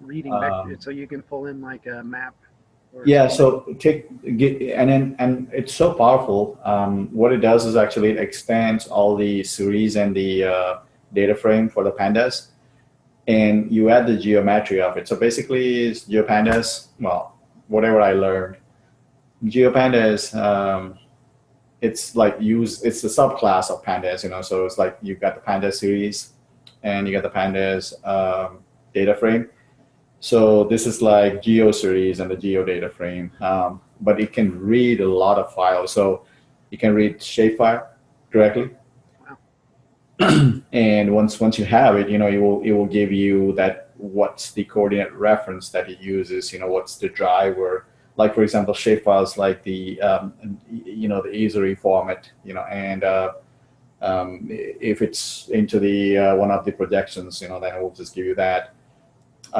reading vector, Um, so you can pull in like a map or yeah, something. so and it's so powerful. What it does is actually it extends all the series and the data frame for the pandas, and you add the geometry of it. So basically, it's GeoPandas. Well, whatever I learned, GeoPandas. It's like use. It's the subclass of pandas. So it's like you got the panda series, and you got the pandas data frame. So this is like geo series and the geo data frame, but it can read a lot of files. So you can read shapefile directly, Wow. and once you have it, it will give you that what's the coordinate reference that it uses. What's the driver. Like for example, shapefiles like the Esri format. And if it's into the one of the projections, then it will just give you that.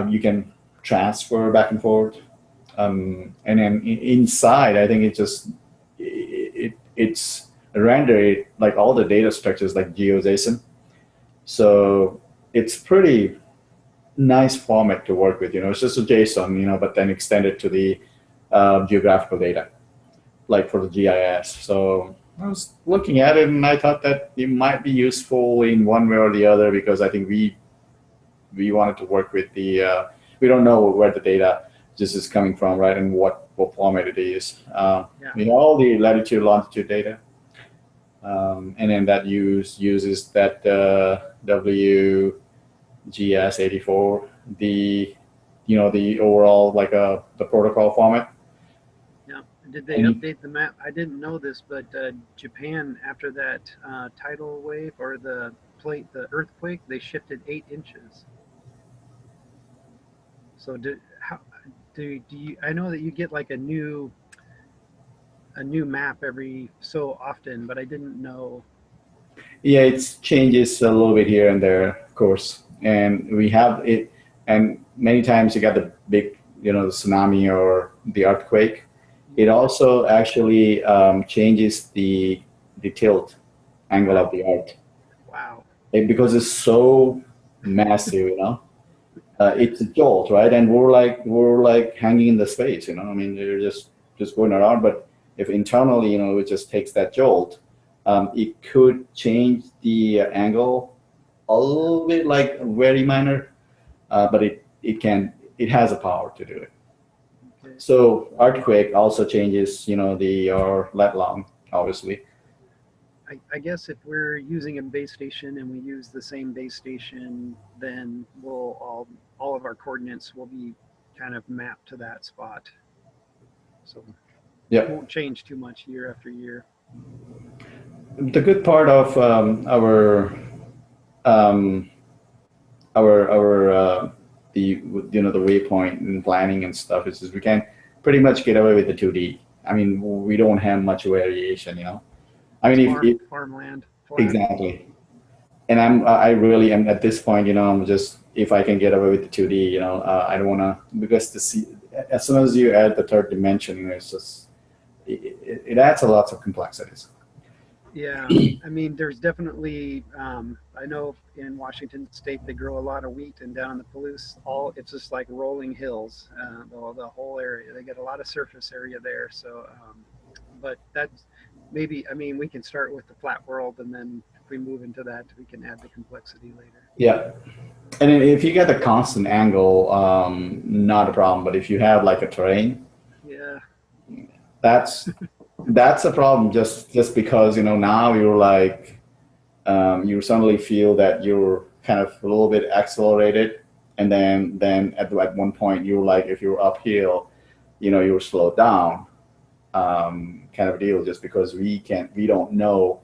You can transfer back and forth. And then inside, I think it's rendered like all the data structures like GeoJSON. So it's pretty nice format to work with. It's just a JSON, but then extended to the geographical data, like for the GIS. So I was looking at it and I thought that it might be useful in one way or the other, because I think we wanted to work with the we don't know where the data just is coming from, right, and what format it is. Yeah. All the latitude longitude data, and then that uses that WGS84, the overall like the protocol format. Yeah. Did they And update the map? I didn't know this, but Japan, after that tidal wave or the earthquake, they shifted 8 inches. So how do you? I know that you get like a new map every so often, but I didn't know. yeah, it changes a little bit here and there, of course. And we have it, and many times you got the big, the tsunami or the earthquake. It Yeah. also actually changes the tilt angle of Wow. the Earth, Wow. because it's so massive. It's a jolt, right? And we're like hanging in the space. I mean, you're just going around. But if internally, it just takes that jolt, it could change the angle a little bit, like very minor, but it has a power to do it. Okay. So earthquake also changes, the or lat long, obviously. I guess if we're using a base station and we use the same base station, then all of our coordinates will be kind of mapped to that spot. So Yep. won't change too much year after year. The good part of um, our the waypoint and planning and stuff is we can pretty much get away with the 2D. I mean, we don't have much variation. I It's mean, if farmland, flat. exactly. And I really am at this point. I'm just, if I can get away with the 2D. I don't want to, because as soon as you add the third dimension, it's just it adds a lot of complexities. Yeah, I mean, there's definitely. I know in Washington State they grow a lot of wheat, and down in the Palouse, all it's just like rolling hills. The whole area, they get a lot of surface area there. So, but that's maybe. I mean, we can start with the flat world, and then if we move into that, we can add the complexity later. Yeah. And then if you get the constant angle, not a problem. But if you have like a terrain, Yeah, that's that's a problem. Just because now you're like, you suddenly feel that you're kind of a little bit accelerated, and then at one point you're like, if you're uphill, you're slowed down, kind of deal. Just because we don't know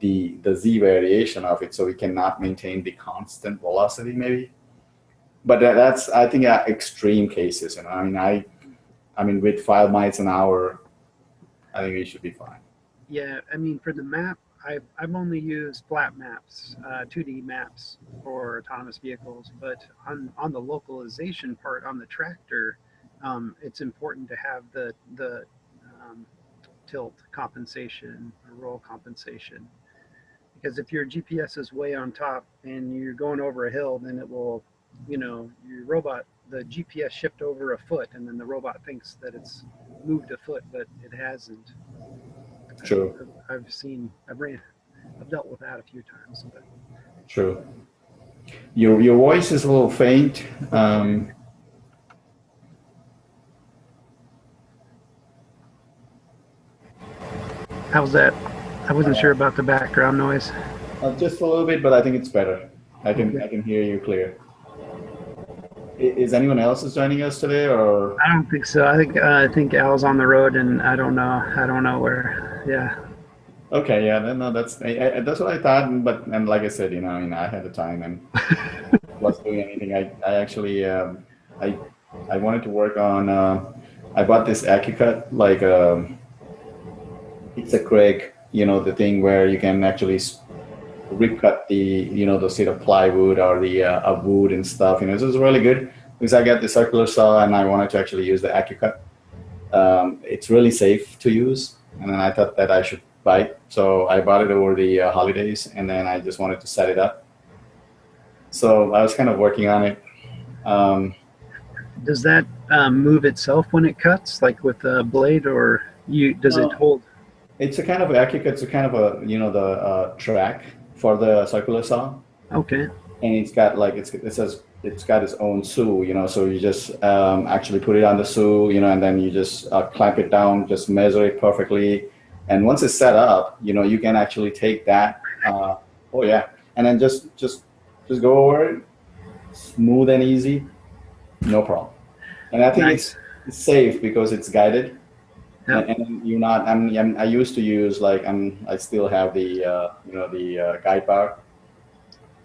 the z variation of it, so we cannot maintain the constant velocity maybe. But that's, I think, extreme cases. I mean, with 5 miles an hour, I think we should be fine. yeah. I mean, for the map, I've only used flat maps, 2D maps for autonomous vehicles. But on the localization part on the tractor, it's important to have the um, tilt compensation or roll compensation, because if your GPS is way on top and you're going over a hill, then it will, your robot, the GPS shift over a foot, and then the robot thinks that it's moved a foot, but it hasn't. True. I've dealt with that a few times. But True. Your voice is a little faint. how's that? I wasn't sure about the background noise. Just a little bit, but I think it's better. I can hear you clear. Is anyone else joining us today, or? I don't think so. I think Al's on the road, and I don't know where. Yeah. Okay, yeah, no, that's what I thought, but and like I said, I mean, I had the time and was doing anything. I actually I wanted to work on. I bought this AccuCut, like it's a Craig, the thing where you can actually rip cut the sheet of plywood or the of wood and stuff. This is really good because I got the circular saw and I wanted to actually use the AccuCut. It's really safe to use, and then I thought that I should buy it. So I bought it over the holidays, and then I just wanted to set it up. So I was kind of working on it. Does that move itself when it cuts, like with a blade, or does it hold? It's a kind of AccuCut. It's a kind of a the track for the circular saw. Okay. And it's got like it's got its own shoe, so you just actually put it on the shoe, and then you just clamp it down, just measure it perfectly. And once it's set up, you can actually take that, and then just go over it, smooth and easy, no problem. And I think Nice. it's safe because it's guided. Yep. And you're not. I used to use I still have the guide bar.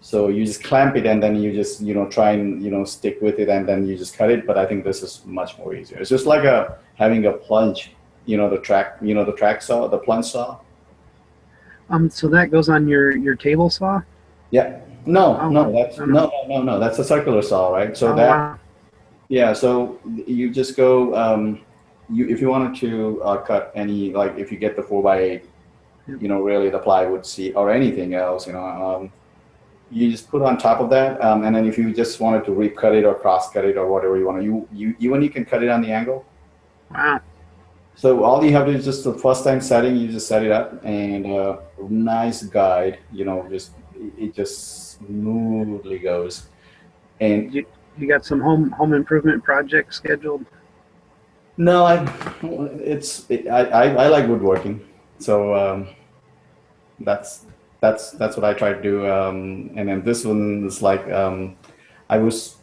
So you just clamp it and then you just try and stick with it and then you just cut it. But I think this is much more easier. It's just like having a plunge. The track saw, the plunge saw. So that goes on your table saw? Yeah. No, that's a circular saw, right? So Wow. yeah. So you just go. If you wanted to cut any, like if you get the 4x8, Yep. really the plywood sheet or anything else, you just put on top of that, and then if you just wanted to recut it or cross cut it or whatever you want, you can cut it on the angle. Wow. So all you have to do is just the first time setting, you just set it up, and nice guide, it just smoothly goes. And You got some home improvement projects scheduled? no, I like woodworking, so that's what I try to do. And then this one is like I was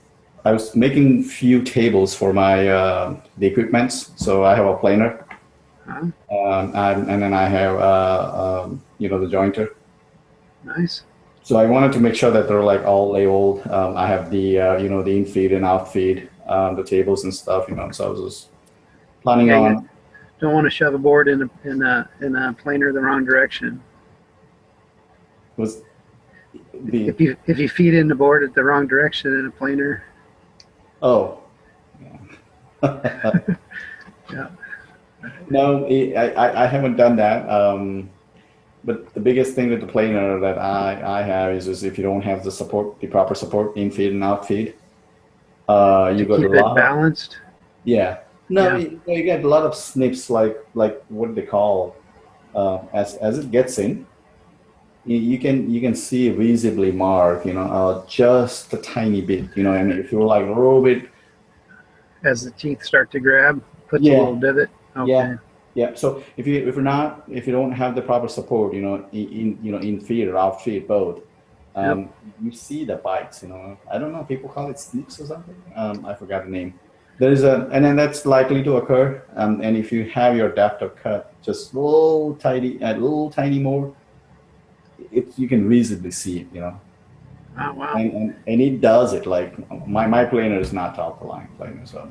making few tables for my the equipments. So I have a planer, Huh? and then I have the jointer. Nice. So I wanted to make sure that they're like all labeled. I have the the in feed and out feed, the tables and stuff. So I was just planning Yeah, on. Don't want to shove a board in a planer the wrong direction. Was the If you feed in the board at the wrong direction in a planer. oh. Yeah. No, I haven't done that. But the biggest thing with the planer that I have is if you don't have the proper support in feed and out feed, you got Keep a it lot. balanced. Yeah. No, Yeah. you get a lot of snips like what they call as it gets in. You can see visibly mark, just a tiny bit, and if you're like a little bit. As the teeth start to grab, puts a Yeah. little divot. Okay. Yeah. So if you don't have the proper support, in feed or out feed both, you see the bites. I don't know. People call it snips or something. I forgot the name. And then that's likely to occur. And if you have your adapter cut just a little tiny more, you can visibly see it. Oh, wow. And it does it. Like my planer is not top of the line planer, so.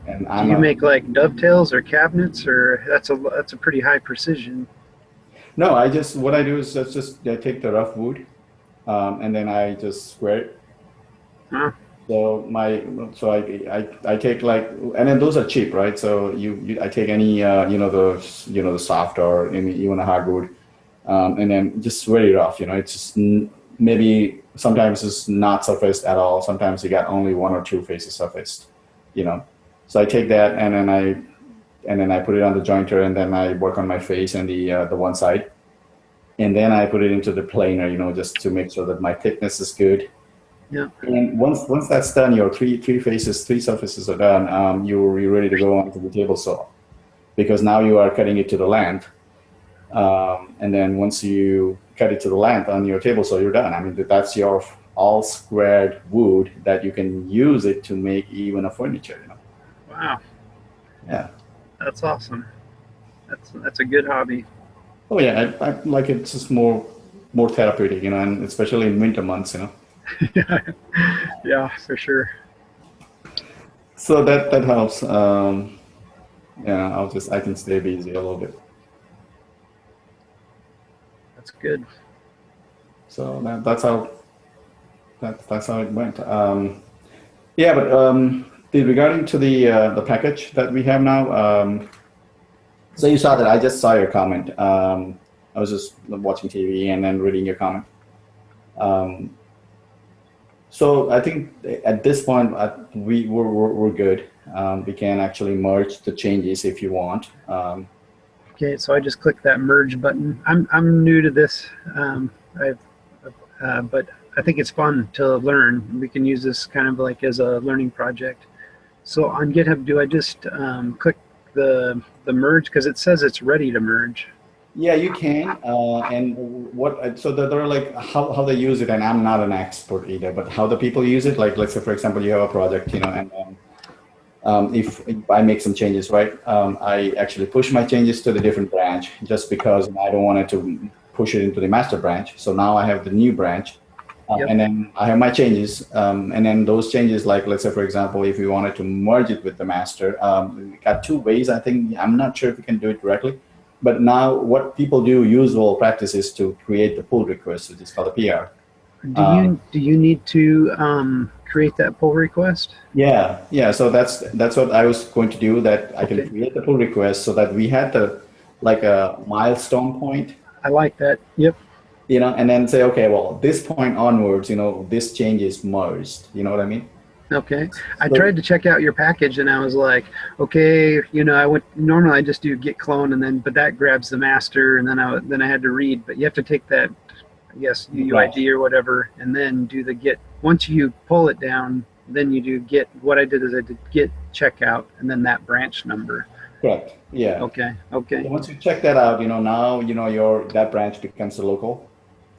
And Do you make like dovetails or cabinets, or that's a pretty high precision? No, what I do is I take the rough wood, and then I just square it. Huh? So I take and then those are cheap, right? So I take any the soft or even a hardwood, and then just very rough. It's just maybe sometimes it's not surfaced at all. Sometimes you got only one or two faces surfaced, you know. So I take that and then I put it on the jointer, and then I work on my face and the one side, and then I put it into the planer, you know, just to make sure that my thickness is good. Yeah. And once that's done, your three surfaces are done. You're ready to go onto the table saw, because now you are cutting it to the length. And then once you cut it to the length on your table saw, you're done. I mean, that's your all squared wood that you can use it to make even a furniture, you know. Wow. Yeah. That's awesome. That's a good hobby. Oh yeah, I like it. It's just more therapeutic, you know, and especially in winter months, you know. Yeah, for sure. So that helps. Yeah, I can stay busy a little bit. That's good. So that's how it went. Yeah, but regarding to the package that we have now, so you saw that I just saw your comment. I was just watching TV and then reading your comment. So I think at this point we're good. We can actually merge the changes if you want. Okay, so I just clicked that merge button. I'm new to this, but I think it's fun to learn. We can use this kind of like as a learning project. So on GitHub, do I just click the merge, because it says it's ready to merge? Yeah, you can. And so there are like how they use it, and I'm not an expert either, but how the people use it. Like, let's say for example, you have a project, you know, and if I make some changes, right? I actually push my changes to the different branch just because I don't want it to push it into the master branch. So now I have the new branch, Yep. and then I have my changes, and then those changes, like let's say for example, if you wanted to merge it with the master, we got two ways. I think I'm not sure if you can do it directly. But now what people do, usual practice, is to create the pull request, which is called a PR. Do you need to create that pull request? Yeah. So that's what I was going to do. That I can create the pull request so that we had like a milestone point. I like that. Yep. You know, and then say, okay, well, this point onwards, you know, this change is merged. You know what I mean? Okay. I tried to check out your package and I was like, okay, you know, normally I just do git clone but that grabs the master, and then I had to read, but you have to take that, I guess, UUID or whatever, and then do the git. Once you pull it down, then you do git. What I did is I did git checkout and then that branch number. Correct. Yeah. Okay. So once you check that out, you know, now, you know, that branch becomes a local.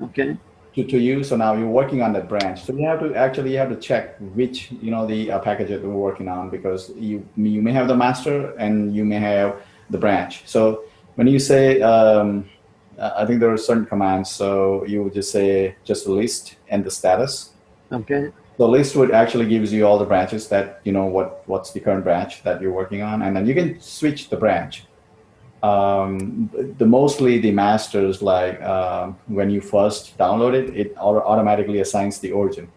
Okay. To you. So now you're working on that branch. So you have to check which, you know, the package that we're working on, because you may have the master and you may have the branch. So when you say, I think there are certain commands. So you would just say just the list and the status. Okay. The list would actually gives you all the branches that, you know, what's the current branch that you're working on, and then you can switch the branch. Mostly the masters, like when you first download it automatically assigns the origin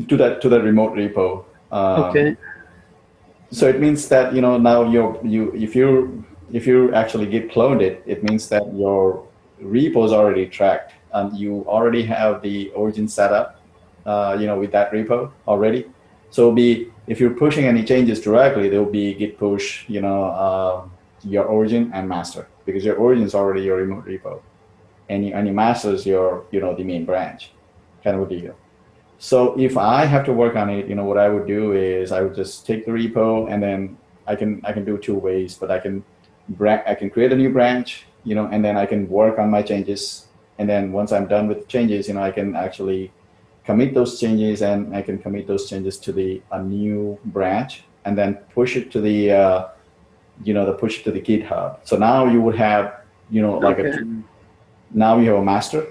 to that remote repo. Okay. So it means that, you know, now if you actually git cloned it, it means that your repo is already tracked and you already have the origin set up, you know, with that repo already. So if you're pushing any changes directly, there will be git push, you know, your origin and master, because your origin is already your remote repo, and your master is your, you know, the main branch, kind of a deal. So if I have to work on it, you know, what I would do is I would just take the repo, and then I can do two ways, but I can create a new branch, you know, and then I can work on my changes, and then once I'm done with the changes, you know, I can actually commit those changes, and I can commit those changes to a new branch, and then push it to the push to the GitHub. So now you would have, you know, like now you have a master,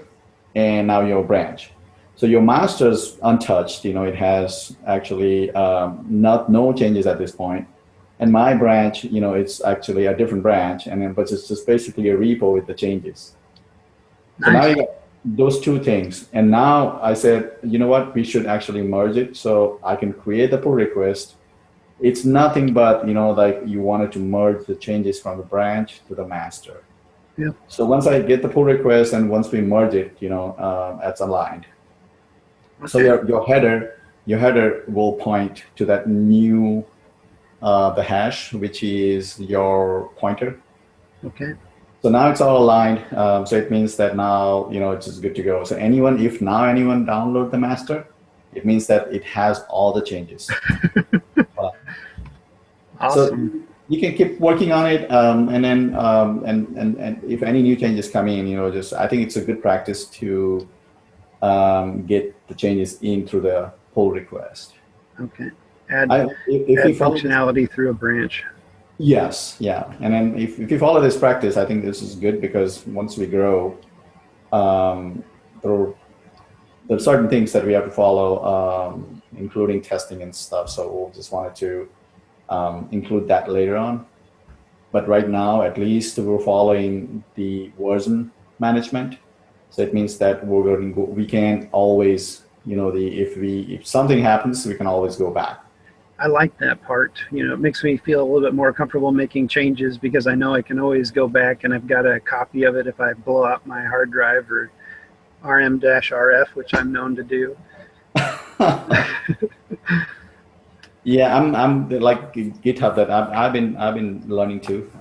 and now you have a branch. So your master is untouched. You know, it has actually no changes at this point. And my branch, you know, it's actually a different branch, but it's just basically a repo with the changes. Nice. So now you got those two things. And now I said, you know what, we should actually merge it. So I can create the pull request. It's nothing but, you know, like you wanted to merge the changes from the branch to the master. Yeah. So once I get the pull request and once we merge it, that's aligned. So Okay. your header will point to that new the hash, which is your pointer. Okay. So now it's all aligned. So it means that now it's just good to go. So if now anyone download the master, it means that it has all the changes. Awesome. So you can keep working on it, and then and if any new changes come in, I think it's a good practice to get the changes in through the pull request. Okay. Add If you follow functionality through a branch. Yes, yeah, and then if you follow this practice, I think this is good because once we grow, there's certain things that we have to follow, including testing and stuff. So we'll just wanted to include that later on. But right now, at least we're following the version management. So it means that we can always, if something happens, we can always go back. I like that part. It makes me feel a little bit more comfortable making changes because I know I can always go back and I've got a copy of it if I blow up my hard drive or RM-RF, which I'm known to do. Yeah, I'm like GitHub that I've been learning too.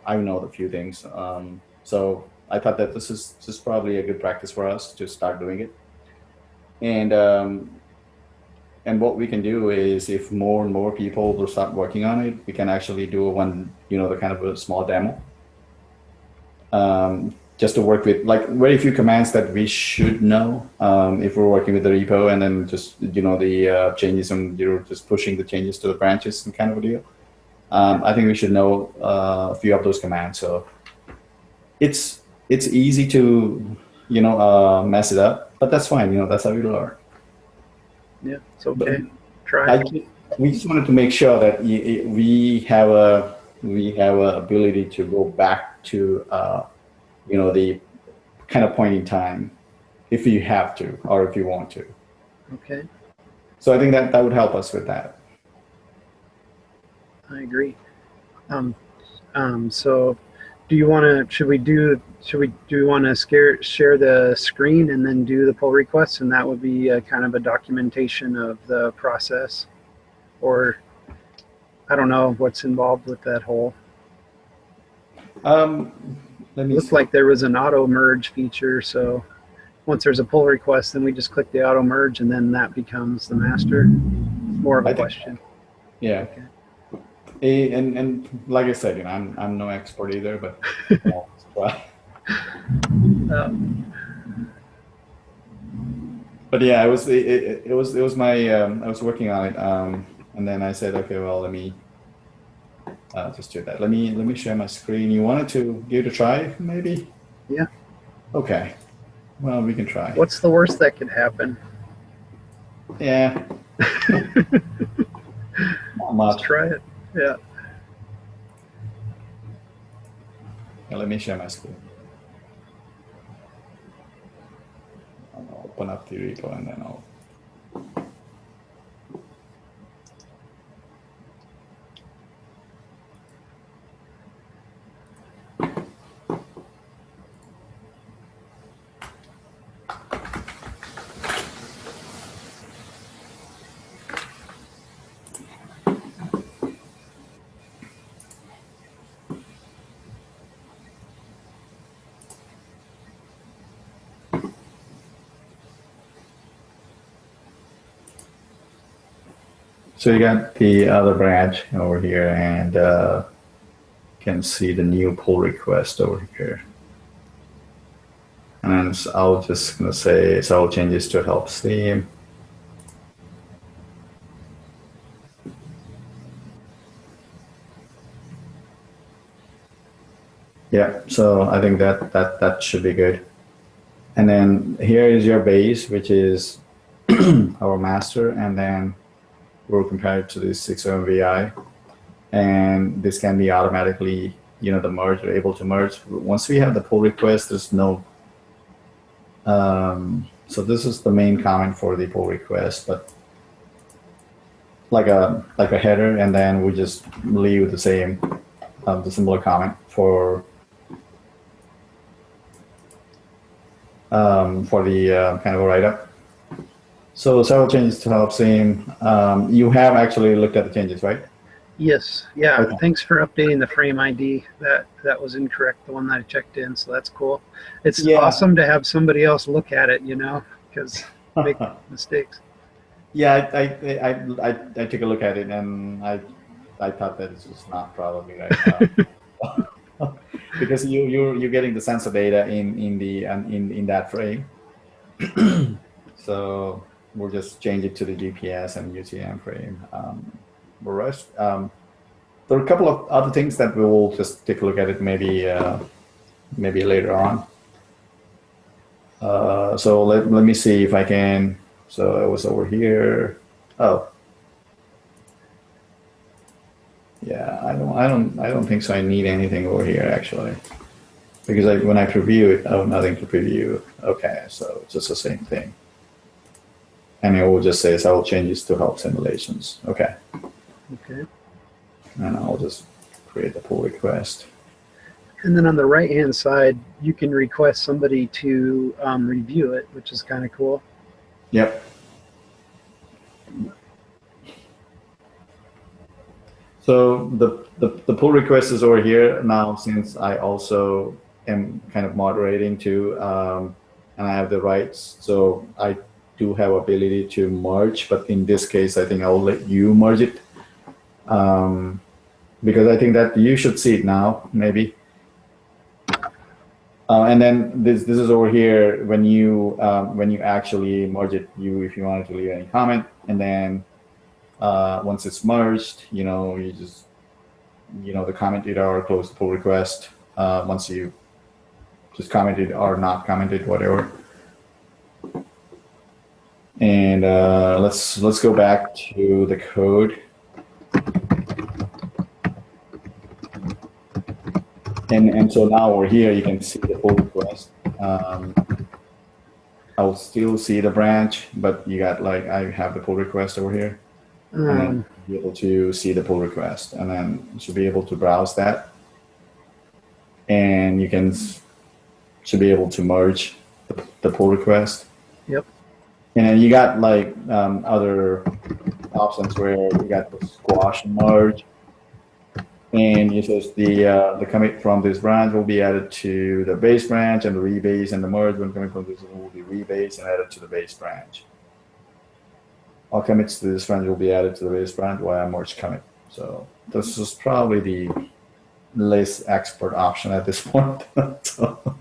I know a few things. So I thought that this is probably a good practice for us to start doing it. And what we can do is if more and more people will start working on it, we can actually do the kind of a small demo. Just to work with like very few commands that we should know if we're working with the repo, and then just the changes and you're just pushing the changes to the branches and kind of a deal. I think we should know a few of those commands. So it's easy to mess it up, but that's fine. That's how we learn. Yeah, it's okay. Try. We just wanted to make sure that we have a ability to go back to the kind of point in time if you have to or if you want to. Okay. So I think that would help us with that. I agree. So do you want to, do we want to share the screen and then do the pull requests, and that would be a kind of a documentation of the process? Or I don't know what's involved with that whole. Let me Looked like there was an auto merge feature, so once there's a pull request, then we just click the auto merge and then that becomes the master. More of a question. Yeah. Okay. And like I said, I'm no expert either, but but yeah, it was my I was working on it, and then I said, okay, well, let me just do that. Let me share my screen. You wanted to give it a try, maybe? Yeah. Okay. Well, we can try. What's the worst that could happen? Yeah. Let's try it. Yeah. Let me share my screen. I'll open up the repo and then I'll. So you got the other branch over here, and can see the new pull request over here. And then I'll just gonna say so changes to help Steam. Yeah, so I think that should be good. And then here is your base, which is our master, and then we'll compare it to the 6.0 VI, and this can be automatically, the merge, we're able to merge. Once we have the pull request, there's no, so this is the main comment for the pull request, but like a header, and then we just leave the same, the similar comment for for the kind of a write-up. So several changes to help SIEM. You have actually looked at the changes, right? Yes. Yeah. Okay. Thanks for updating the frame ID. That was incorrect, the one that I checked in. So that's cool. It's Yeah. awesome to have somebody else look at it, because make mistakes. Yeah, I took a look at it and I thought that it's just not probably right. Because you're getting the sensor data in that frame. So we'll just change it to the GPS and UTM frame. The rest, there are a couple of other things that we will just take a look at it maybe later on. So let me see if I can. So it was over here. Oh, yeah. I don't think so. I need anything over here actually, because when I preview it, oh, nothing to preview. Okay, so it's just the same thing. And it will just say several changes to help simulations. Okay. Okay. And I'll just create a pull request. And then on the right-hand side, you can request somebody to review it, which is kind of cool. Yep. So the pull request is over here now, since I also am kind of moderating too, and I have the rights. So I do have ability to merge, but in this case, I think I'll let you merge it, because I think that you should see it now, maybe. And then this is over here when you actually merge it. If you wanted to leave any comment, and then once it's merged, you just the commented or close the pull request. Once you just commented or not commented, whatever. And let's go back to the code. And so now over here, you can see the pull request. I'll still see the branch, but you got I have the pull request over here. And then be able to see the pull request, and then you should be able to browse that. And you should be able to merge the pull request. Yep. And then you got other options where you got the squash and merge. And it says the commit from this branch will be added to the base branch, and the rebase and the merge when coming from this will be rebase and added to the base branch. All commits to this branch will be added to the base branch via merge commit. So this is probably the least expert option at this point. So,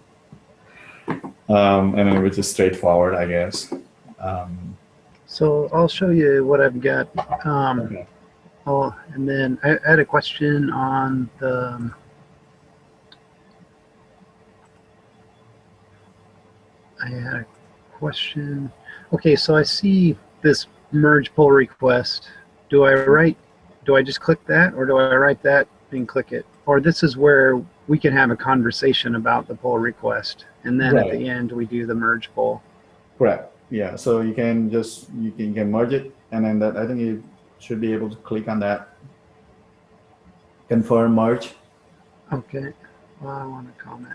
and then which is straightforward, I guess. So I'll show you what I've got. Okay. Oh, and then I had a question on the Okay, so I see this merge pull request. Do I just click that, or do I write that and click it? Or this is where we can have a conversation about the pull request, and then at the end we do the merge pull. Correct. Yeah. So you can merge it, and then I think you should be able to click on that. Confirm merge. Okay. Well, I want to comment.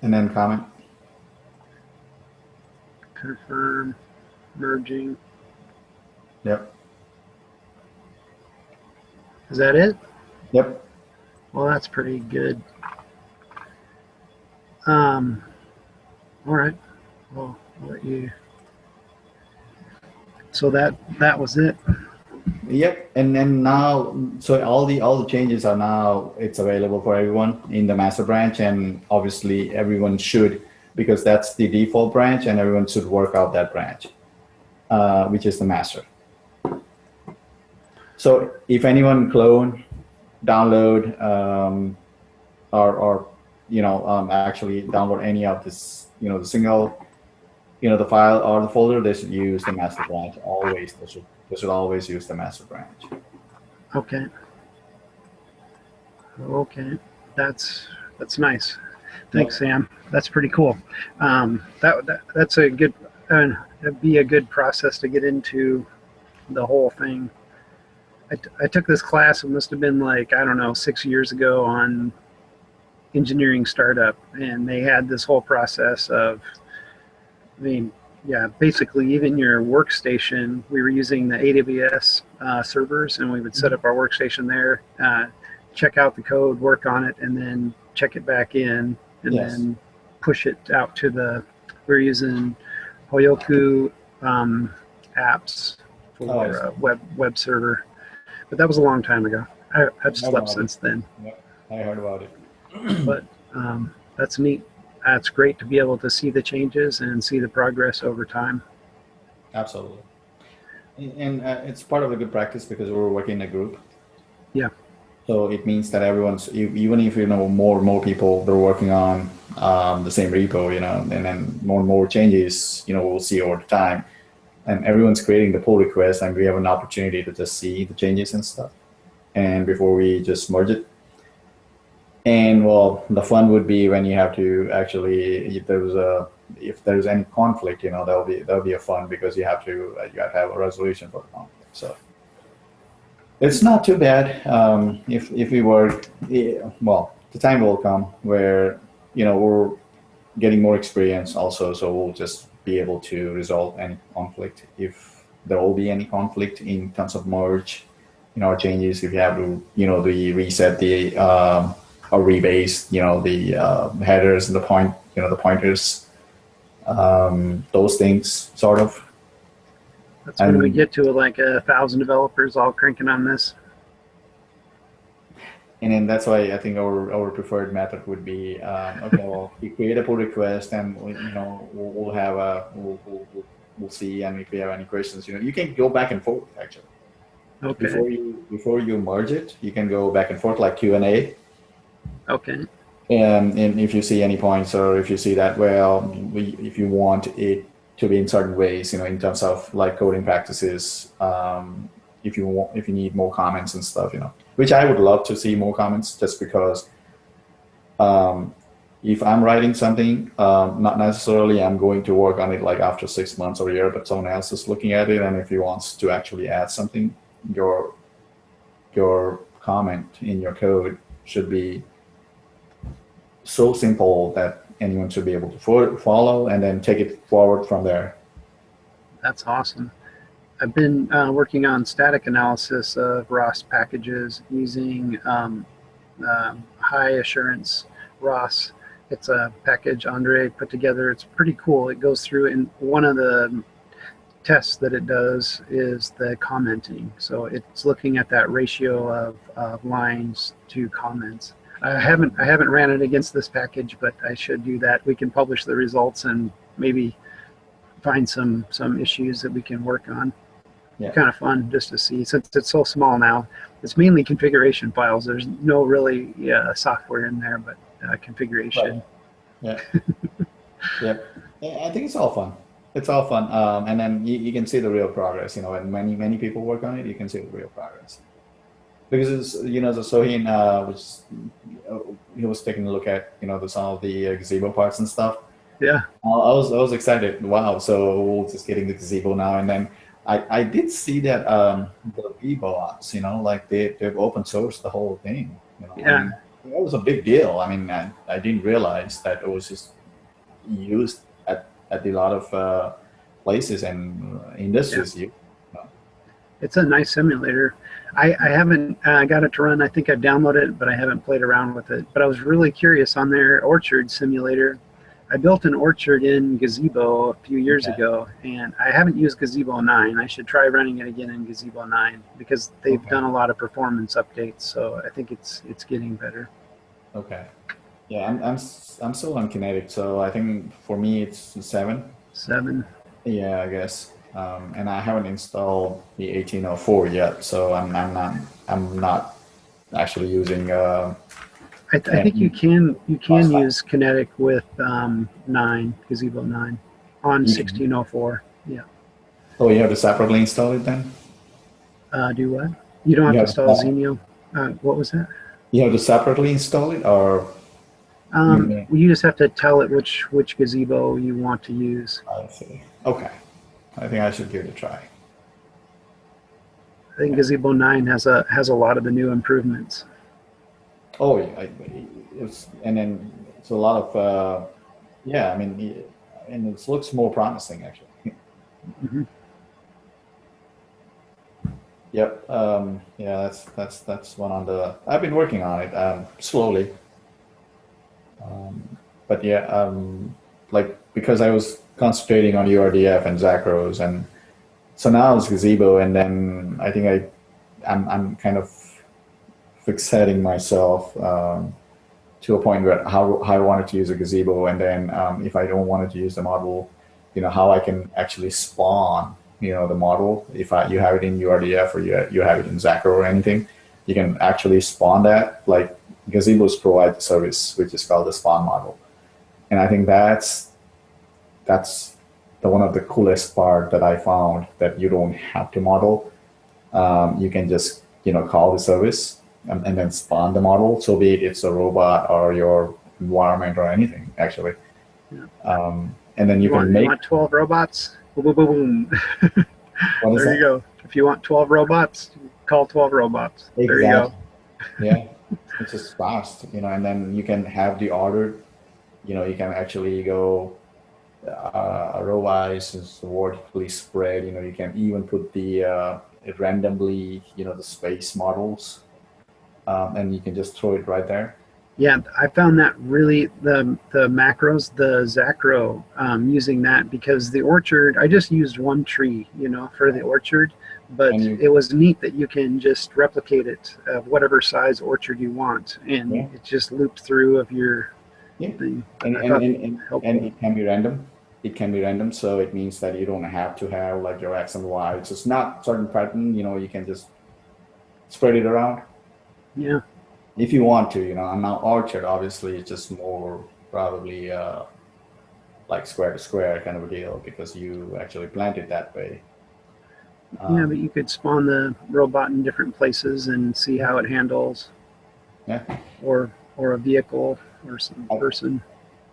And then comment. Confirm merging. Yep. Is that it? Yep. Well, that's pretty good. All right. Well, I'll let you. So that was it. Yep. And then now, so all the changes are now, it's available for everyone in the master branch, and obviously everyone should, because that's the default branch, and everyone should work out that branch, which is the master. So if anyone clone, download, or actually download any of this, the single, the file or the folder, they should use the master branch always. They should always use the master branch. Okay. Okay, that's nice. Thanks, Sam. That's pretty cool. That's a good. That'd be a good process to get into the whole thing. I took this class. It must have been I don't know, 6 years ago on engineering startup, and they had this whole process of, I mean, yeah, basically even your workstation, we were using the AWS servers, and we would set up our workstation there, check out the code, work on it, and then check it back in, and Yes. then push it out to we're using Heroku apps Oh, I for see. web server. But that was a long time ago. I've Heard slept about it. since then. Yep, I heard about it. But that's neat. It's great to be able to see the changes and see the progress over time. Absolutely. And it's part of a good practice because we're working in a group. Yeah. So it means that even if you know more people, they're working on the same repo, you know, and then more and more changes, you know, we'll see over time. And everyone's creating the pull request, and we have an opportunity to just see the changes and stuff. And before we just merge it. And well, the fun would be when you have to actually, if there's any conflict, you know, that'll be a fun because you have to have a resolution for the conflict. So it's not too bad. If we were, well, the time will come where, you know, we're getting more experience also, so we'll just be able to resolve any conflict if there will be any conflict in terms of merge, you know, changes. If you have to, you know, reset the or rebase, you know, the headers and the pointers, those things sort of. That's when we get to like 1,000 developers all cranking on this. And then that's why I think our preferred method would be, okay, well, we create a pull request, and you know we'll have we'll see, and if we have any questions, you know, you can go back and forth actually. Okay. Before you merge it, you can go back and forth like Q&A. Okay. And if you see any points, or if you see that, well, if you want it to be in certain ways, you know, in terms of like coding practices, if you need more comments and stuff, you know, which I would love to see more comments, just because if I'm writing something, not necessarily I'm going to work on it like after 6 months or a year, but someone else is looking at it, and if he wants to actually add something, your comment in your code should be so simple that anyone should be able to follow and then take it forward from there. That's awesome. I've been working on static analysis of ROS packages using high assurance ROS. It's a package Andre put together. It's pretty cool. It goes through, and one of the tests that it does is the commenting. So it's looking at that ratio of lines to comments. I haven't ran it against this package, but I should do that. We can publish the results and maybe find some issues that we can work on. Yeah. Kind of fun just to see, since it's so small now. It's mainly configuration files. There's no really software in there, but configuration. Right. Yeah. Yeah. I think it's all fun. It's all fun, and then you can see the real progress. You know, when many people work on it, you can see the real progress. Because it's, you know, the Sohin he was taking a look at, you know, some of the gazebo parts and stuff. Yeah. I was excited. Wow! So we're just getting the gazebo now, and then I did see that the VBox, you know, like they've open sourced the whole thing. You know? Yeah. I mean, that was a big deal. I mean, I didn't realize that it was just used at a lot of places and industries. Yeah. It's a nice simulator. I haven't got it to run. I think I've downloaded it, but I haven't played around with it. But I was really curious on their orchard simulator. I built an orchard in Gazebo a few years ago, and I haven't used Gazebo 9. I should try running it again in Gazebo 9 because they've done a lot of performance updates. So I think it's getting better. Okay. Yeah, I'm still on Kinetic, so I think for me it's 7. 7. Yeah, I guess. And I haven't installed the 1804 yet, so I'm not actually using. I think you can use Kinetic with 9, Gazebo 9 on 1604. Yeah. Oh, you have to separately install it then? Do what? You don't have to install Xenio. What was that? You have to separately install it, or? You just have to tell it which Gazebo you want to use. I see. Okay. I think I should give it a try. I think Gazebo 9 has a lot of the new improvements. Oh, yeah. it's and then it's a lot of yeah. I mean, and it looks more promising actually. Mhm. Yep. Yeah, that's one on the. I've been working on it slowly. But yeah, like because I was concentrating on URDF and Zacros, and so now it's Gazebo, and then I think I'm kind of fixating myself to a point where how I wanted to use a Gazebo, and then if I don't want to use the model, how I can actually spawn the model. If you have it in URDF or you have it in Zacro or anything, you can actually spawn that. Like Gazebos provide the service which is called the spawn model, and I think that's the one of the coolest part that I found, that you don't have to model. You can just call the service and then spawn the model. So be it it's a robot or your environment or anything actually. Yeah. And then you can make. You want 12 robots? Boom, boom, boom, boom. What is There that? you go. If you want 12 robots, call 12 robots. Exactly. There you go. Yeah, it's just fast, and then you can have the order. You can actually go row wise, is vertically spread. You can even put the it randomly, the space models, and you can just throw it right there. Yeah, I found that really the macros, the Zacro, using that, because the orchard, I just used one tree, for the orchard, but it was neat that you can just replicate it of whatever size orchard you want, and it just looped through of your thing. And it can be random. It can be random, so it means that you don't have to have like your X and Y. It's just not certain pattern. You can just spread it around. Yeah. If you want to, and now orchard obviously it's just more probably like square to square kind of a deal, because you actually plant it that way. Yeah, but you could spawn the robot in different places and see how it handles. Yeah. Or a vehicle or some person.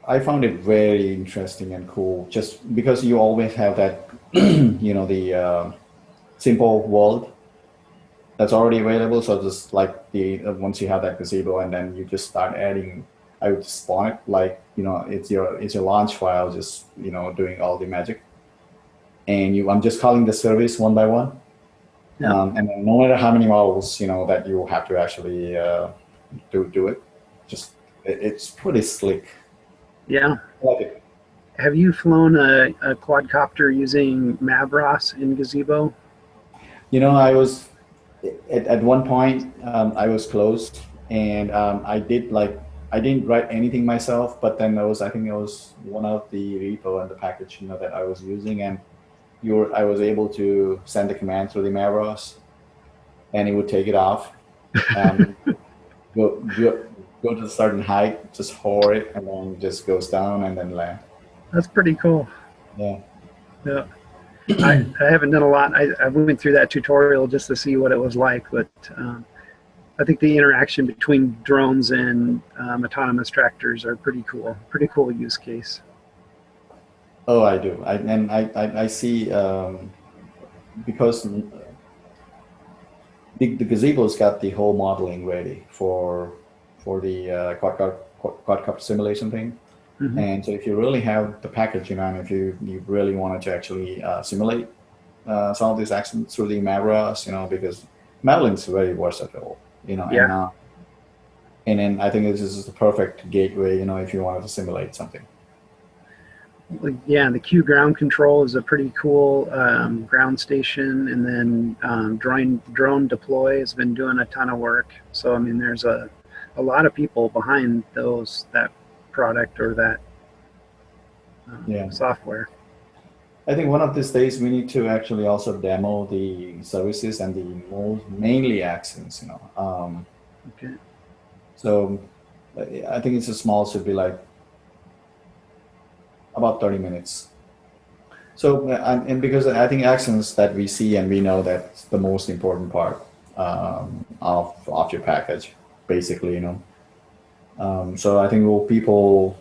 I found it very interesting and cool, just because you always have that, the simple world that's already available. So just like once you have that Gazebo, and then you just start adding, I would spawn it like, it's your launch file, just, doing all the magic. And I'm just calling the service one by one. Yeah. And then no matter how many models, that you have to actually do it, just, it's pretty slick. Yeah. I like it. Have you flown a quadcopter using Mavros in Gazebo? I was at one point I was closed, and I didn't write anything myself, but then I think it was one of the repo and the package that I was using, and I was able to send the command through the Mavros, and it would take it off. Go to a certain height, just hover it, and then it just goes down and then land. That's pretty cool. Yeah. Yeah. I haven't done a lot. I went through that tutorial just to see what it was like, but I think the interaction between drones and autonomous tractors are pretty cool. Pretty cool use case. Oh, I do. I see, because the Gazebo's got the whole modeling ready for the quadcopter simulation thing. Mm-hmm. And so if you really have the package, and if you really wanted to actually simulate some of these actions through the Mavros, because Madelin's very versatile, Yeah. And then I think this is the perfect gateway, if you wanted to simulate something. Yeah, the Q ground control is a pretty cool ground station, and then drone deploy has been doing a ton of work. So I mean, there's a lot of people behind that product or that software. I think one of these days we need to actually also demo the services and mainly Accents. Okay. So I think it's a small, should be like about 30 minutes. So and because I think Accents that we see and we know that's the most important part of your package, basically, so I think people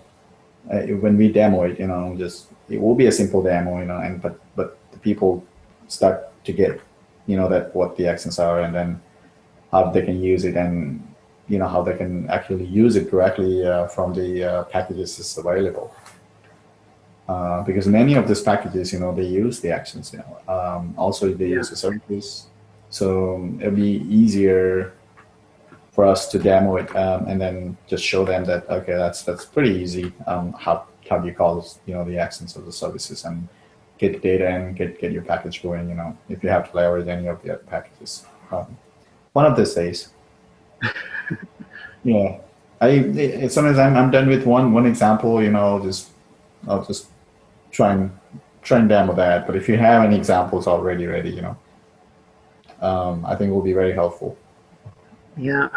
when we demo it, it will be a simple demo, but the people start to get, that what the Accents are, and then how they can use it, and how they can actually use it directly from the packages that's available. Because many of these packages, they use the actions. Also they use the services, so it'll be easier for us to demo it and then just show them that okay, that's pretty easy. How do you call the actions of the services and get data and get your package going? If you have to leverage any of the other packages, one of these days. Yeah, sometimes I'm done with one example. I'll just try and demo that. But if you have any examples already ready, I think it will be very helpful. Yeah,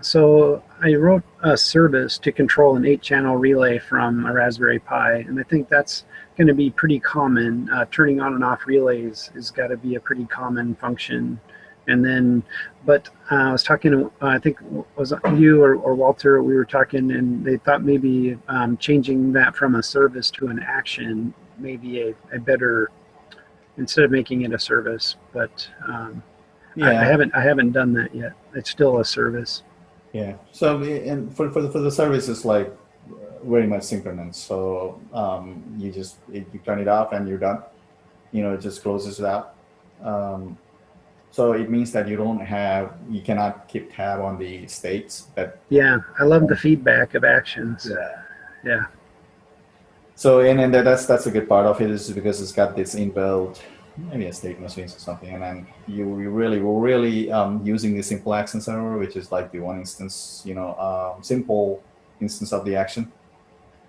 so I wrote a service to control an 8-channel relay from a Raspberry Pi, and I think that's going to be pretty common. Turning on and off relays has got to be a pretty common function. And then, but I was talking to, I think was you or Walter, we were talking, and they thought maybe changing that from a service to an action may be a better, instead of making it a service. But I haven't done that yet. It's still a service. Yeah. So and for the service, it's like very much synchronous. So you turn it off and you're done. It just closes it out. So it means that you cannot keep tab on the states. Yeah, I love the feedback of actions. Yeah. So and that's a good part of it, is because it's got this inbuilt, maybe a state machines or something, and then we're really using the simple action server, which is like the one instance, simple instance of the action.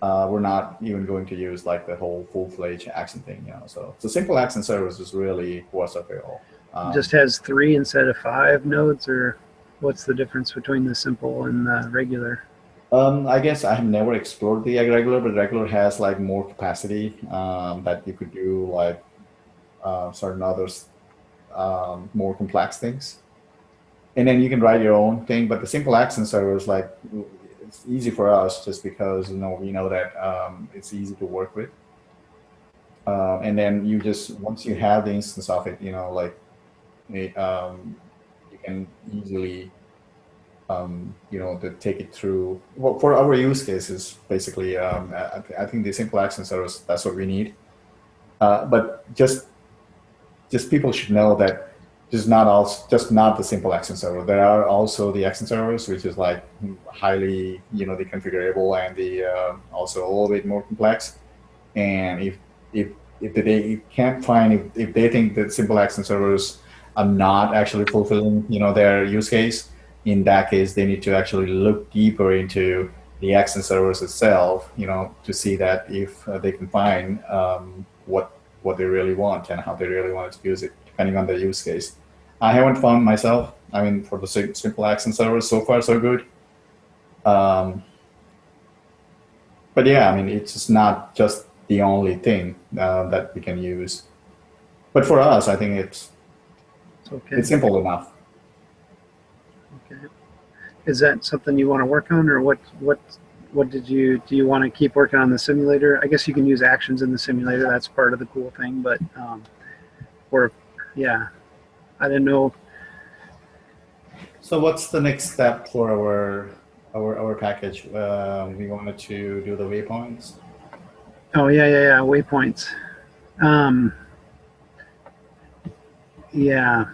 We're not even going to use like the whole full-fledged action thing, So the simple action service is really what's available. Just has 3 instead of 5 nodes, or what's the difference between the simple and the regular? I guess I have never explored the regular, but regular has like more capacity that you could do like certain others more complex things, and then you can write your own thing. But the simple action server is like, it's easy for us just because we know that it's easy to work with, and then once you have the instance of it, you can easily to take it through. Well, for our use cases, basically, I think the simple action service, that's what we need. But just people should know that just not the simple action server. There are also the action servers, which is like highly the configurable and the also a little bit more complex. And if they can't find, if they think that simple action servers are not actually fulfilling their use case, in that case they need to actually look deeper into the action servers itself, to see that if they can find what they really want and how they really want to use it, depending on the use case. I haven't found myself, for the simple action servers, so far so good. But yeah, it's just not just the only thing that we can use. But for us, I think it's simple enough. Okay. Is that something you want to work on, or what do you want to keep working on the simulator? I guess you can use actions in the simulator. That's part of the cool thing, but I didn't know. So what's the next step for our package? We wanted to do the waypoints. Oh yeah, waypoints. Yeah.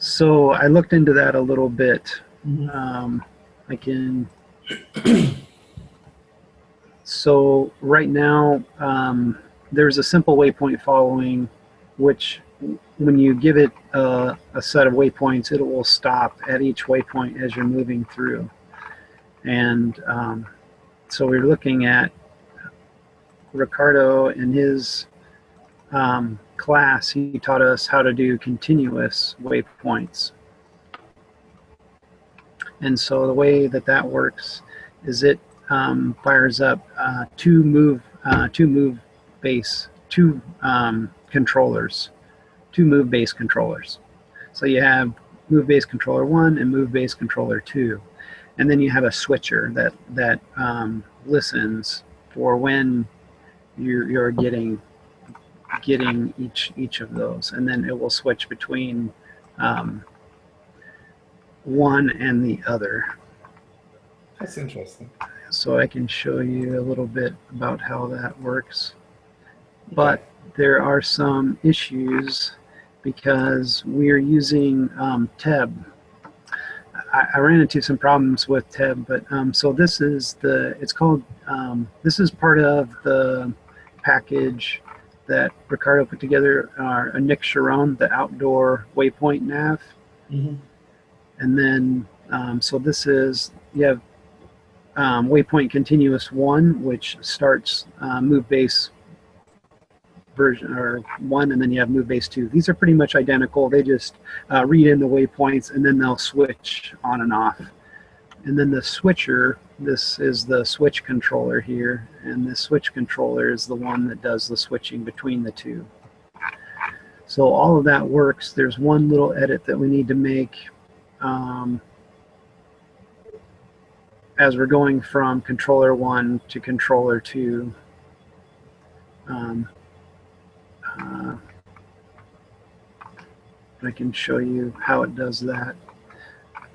So I looked into that a little bit. I can. So right now, there's a simple waypoint following, which when you give it a set of waypoints, it will stop at each waypoint as you're moving through. And so we're looking at Ricardo in his class. He taught us how to do continuous waypoints. And so the way that works is it fires up two move base controllers. So you have move base controller 1 and move base controller 2, and then you have a switcher that listens for when you're getting each of those, and then it will switch between one and the other. That's interesting. So I can show you a little bit about how that works. But there are some issues because we are using TEB. I ran into some problems with TEB, but so this is it's called, this is part of the package that Ricardo put together, Nick Sharon, the outdoor waypoint nav. Mm-hmm. And then, so this is, you have waypoint continuous 1, which starts move base version or 1, and then you have move base 2. These are pretty much identical. They just read in the waypoints and then they'll switch on and off. And then the switcher, this is the switch controller here, and the switch controller is the one that does the switching between the two. So all of that works. There's one little edit that we need to make as we're going from controller 1 to controller 2. I can show you how it does that.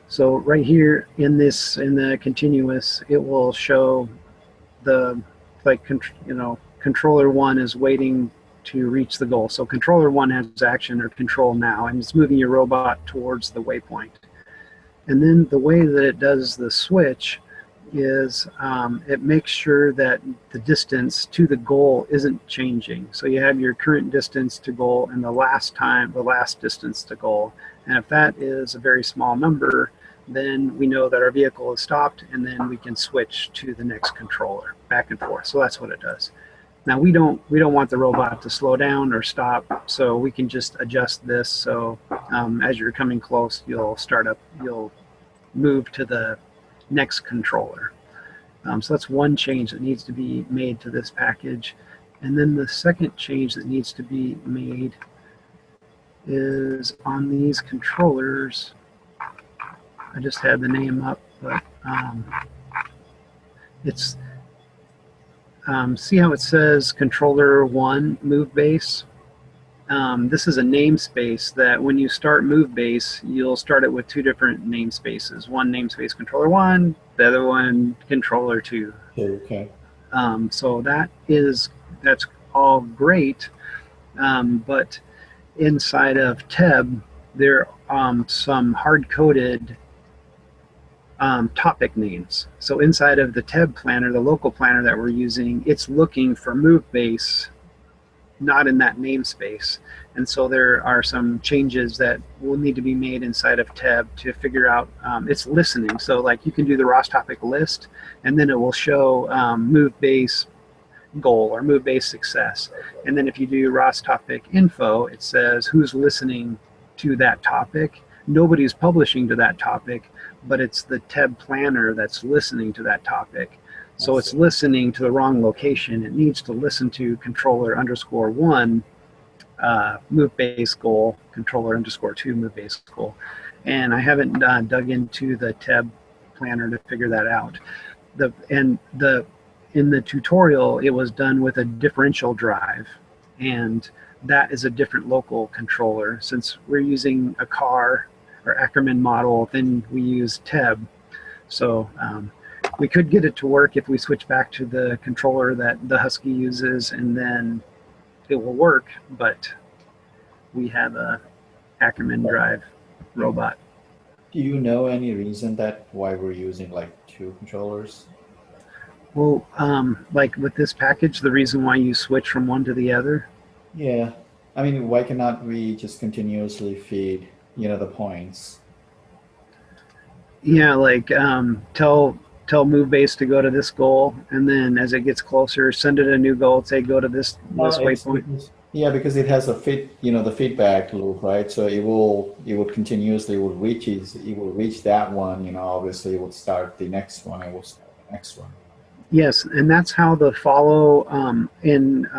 So right here in the continuous, it will show the, like, controller 1 is waiting to reach the goal. So controller 1 has action or control now, and it's moving your robot towards the waypoint. And then the way that it does the switch is it makes sure that the distance to the goal isn't changing. So you have your current distance to goal and the last distance to goal. And if that is a very small number, then we know that our vehicle is stopped, and then we can switch to the next controller back and forth. So that's what it does. Now we don't want the robot to slow down or stop, so we can just adjust this. So as you're coming close, you'll move to the next controller. So that's one change that needs to be made to this package. And then the second change that needs to be made is on these controllers. I just had the name up, but it's, see how it says controller 1 move base? This is a namespace that when you start move base, you'll start it with 2 different namespaces. One namespace controller 1, the other one controller 2. Okay. So that's all great, but inside of TEB, there are some hard-coded topic names. So inside of the TEB planner, the local planner that we're using, it's looking for move base, not in that namespace. And so there are some changes that will need to be made inside of TEB to figure out, it's listening. So like you can do the ROS topic list, and then it will show move base goal or move base success. And then if you do ROS topic info, it says who's listening to that topic. Nobody's publishing to that topic, but it's the TEB planner that's listening to that topic. So it's listening to the wrong location. It needs to listen to controller _1 move base goal, controller _2 move base goal. And I haven't dug into the TEB planner to figure that out. In the tutorial, it was done with a differential drive, and that is a different local controller. Since we're using a car or Ackerman model, then we use TEB. So we could get it to work if we switch back to the controller that the Husky uses, and then it will work, but we have a Ackerman drive robot. Do you know any reason why we're using like 2 controllers? Well, like with this package, the reason why you switch from one to the other? Yeah. I mean, why cannot we just continuously feed, the points? Yeah, like tell move base to go to this goal, and then as it gets closer, send it a new goal, say go to this waypoint. Yeah, because it has a the feedback loop, right? So it will continuously reach that one, obviously it will start the next one, it will start the next one. Yes, and that's how the follow in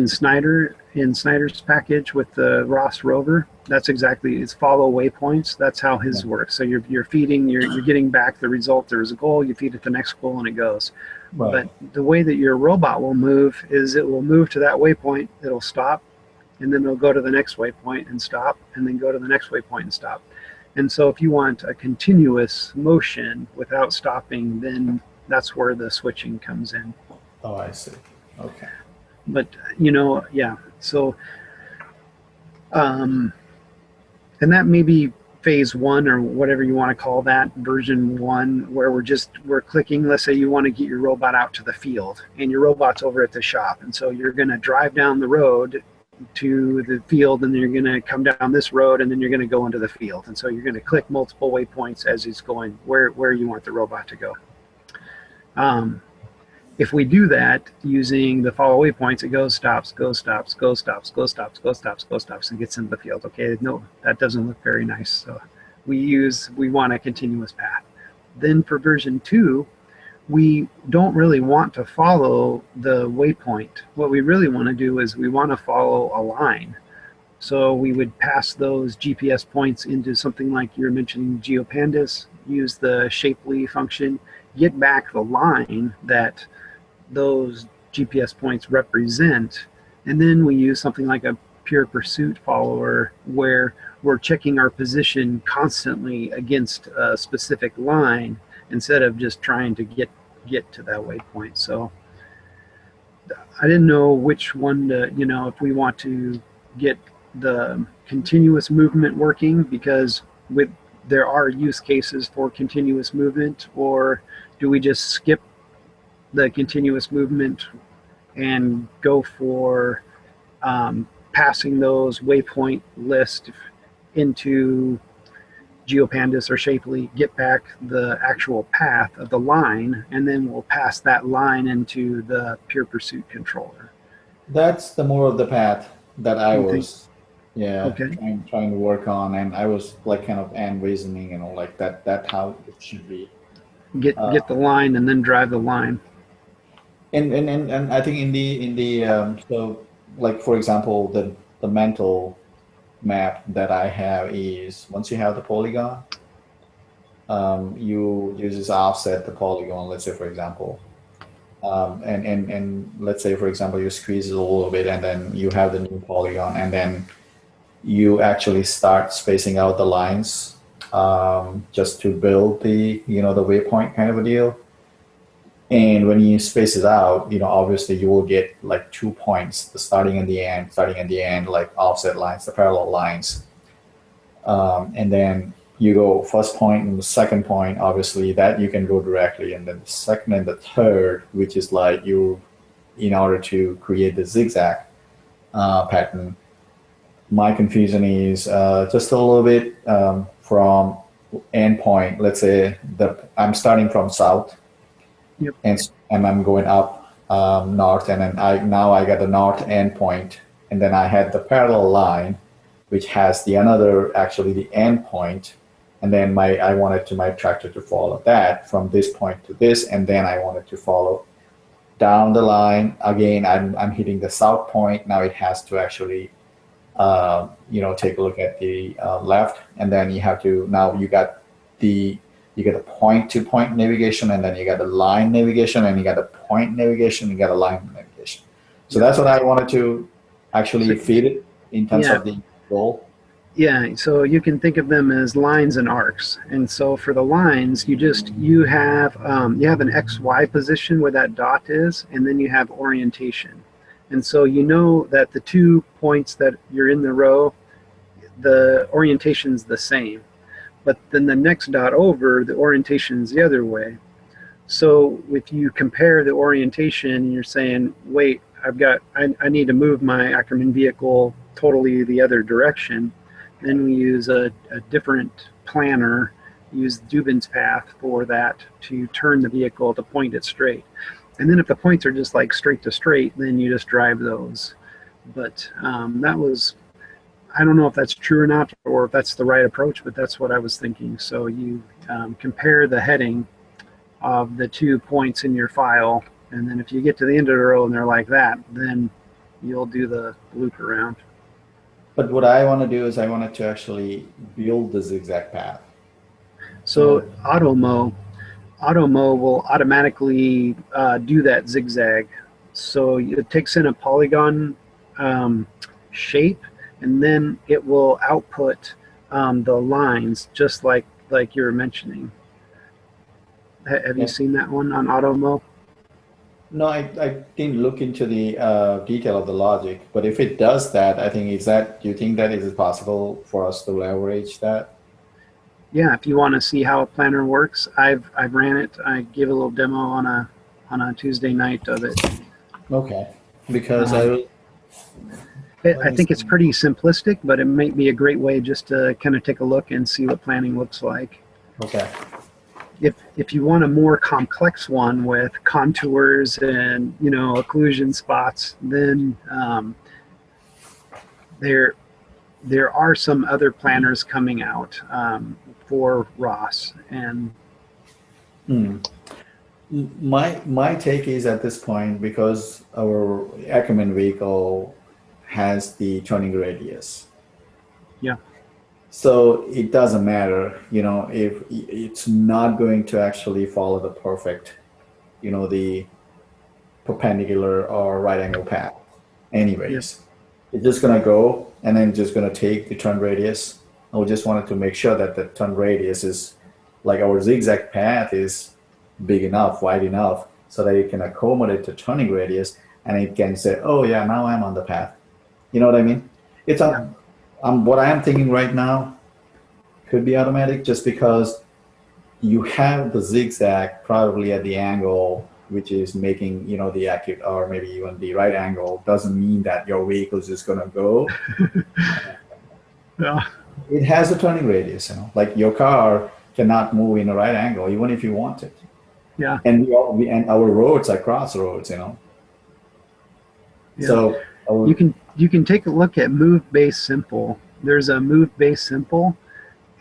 Snyder's package with the ROS rover. That's exactly, it's follow waypoints. That's how his works. So you're feeding, you're getting back the result. There's a goal, you feed it the next goal, and it goes. Right. But the way that your robot will move is it will move to that waypoint, it'll stop, and then it'll go to the next waypoint and stop, and then go to the next waypoint and stop. And so if you want a continuous motion without stopping, then that's where the switching comes in. Oh, I see. Okay. But, yeah. So, and that may be phase 1 or whatever you want to call that, version 1, where we're clicking. Let's say you want to get your robot out to the field, and your robot's over at the shop. And so you're going to drive down the road to the field, and then you're going to come down this road, and then you're going to go into the field. And so you're going to click multiple waypoints as it's going where you want the robot to go. If we do that using the follow waypoints, it goes, stops, goes, stops, goes, stops, goes, stops, goes, stops, goes, stops, and gets into the field. Okay, no, that doesn't look very nice. So we want a continuous path. Then for version 2, we don't really want to follow the waypoint. What we really want to do is we want to follow a line. So we would pass those GPS points into something like you're mentioning GeoPandas, use the Shapely function, get back the line that those GPS points represent, and then we use something like a pure pursuit follower where we're checking our position constantly against a specific line instead of just trying to get to that waypoint. So I didn't know which one to, if we want to get the continuous movement working, because there are use cases for continuous movement, or do we just skip the continuous movement and go for passing those waypoint lists into GeoPandas or Shapely, get back the actual path of the line, and then we'll pass that line into the pure pursuit controller. That's the more of the path that I was Okay. trying to work on, and I was like kind of envisioning, like that how it should be. Get the line and then drive the line. And I think in the so like for example the mental map that I have is once you have the polygon, you just offset the polygon. Let's say for example, and let's say for example you squeeze it a little bit, and then you have the new polygon, and then you actually start spacing out the lines just to build the the waypoint kind of a deal. And when you space it out, obviously you will get like 2 points, the starting and the end, like offset lines, the parallel lines. And then you go first point and the second point, obviously that you can go directly. And then the second and the third, which is like in order to create the zigzag pattern. My confusion is just a little bit from endpoint. Let's say I'm starting from south. Yep. And I'm going up north, and then I got the north endpoint, and then I had the parallel line, which has the endpoint, and then I wanted my tractor to follow that from this point to this, and then I wanted to follow down the line again. I'm hitting the south point. Now it has to actually take a look at the left, and then you got a point-to-point navigation, and then you got a line navigation, and you got a point navigation, you got a line navigation. So that's what I wanted to actually feed it in terms of the goal. Yeah, so you can think of them as lines and arcs. And so for the lines, you have an XY position where that dot is, and then you have orientation. And so you know that the 2 points that you're in the row, the orientation's the same. But then the next dot over, the orientation is the other way. So if you compare the orientation and you're saying, wait, I need to move my Ackerman vehicle totally the other direction, then we use a different planner, use Dubin's path for that to turn the vehicle to point it straight. And then if the points are just like straight to straight, then you just drive those. But that was, I don't know if that's true or not, or if that's the right approach, but that's what I was thinking. So you compare the heading of the 2 points in your file, and then if you get to the end of the row and they're like that, then you'll do the loop around. But what I want to do is I wanted to actually build the zigzag path. So AutoMow will automatically do that zigzag. So it takes in a polygon shape, and then it will output the lines just like you were mentioning. Have you Yeah. seen that one on AutoMo? No, I didn't look into the detail of the logic, but if it does that, I think do you think that is it possible for us to leverage that? Yeah, if you want to see how a planner works, I've ran it. I gave a little demo on a Tuesday night of it. Okay, because Um, let I me think it's see. pretty simplistic, but it might be a great way just to kind of take a look and see what planning looks like. Okay. If you want a more complex one with contours and occlusion spots, then there are some other planners coming out for ROS, and Hmm. My take is at this point, because our Ackerman vehicle has the turning radius, yeah, so it doesn't matter, if it's not going to actually follow the perfect, the perpendicular or right angle path. yeah, Anyways, it's just gonna go and then just gonna take the turn radius. I just wanted to make sure that the turn radius is like our zigzag path is big enough, wide enough, so that it can accommodate the turning radius, and it can say, "Oh yeah, now I'm on the path." You know what I mean? It's yeah, what I am thinking right now could be automatic, just because you have the zigzag probably at the angle which is making the acute, or maybe even the right angle, doesn't mean that your vehicle is just going to go. yeah, It has a turning radius, like your car cannot move in a right angle even if you want it. yeah, And and our roads are crossroads, yeah. so You our, can take a look at move base simple. There's a move base simple,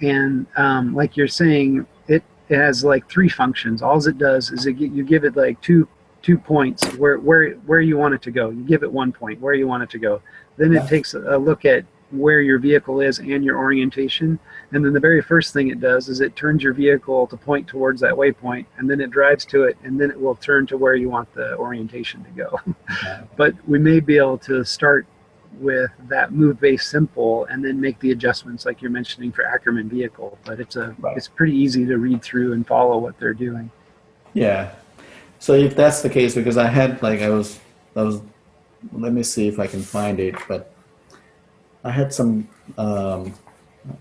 and like you're saying, it has like three functions. All it does is you give it like two points where you want it to go. You give it 1 point where you want it to go. Then it yeah, takes a look at where your vehicle is and your orientation. And then the very first thing it does is it turns your vehicle to point towards that waypoint, and then it drives to it, and then it will turn to where you want the orientation to go. But we may be able to start with that move base simple and then make the adjustments like you're mentioning for Ackerman vehicle. But right. it's pretty easy to read through and follow what they're doing. Yeah. So if that's the case, because I was let me see if I can find it, but I had some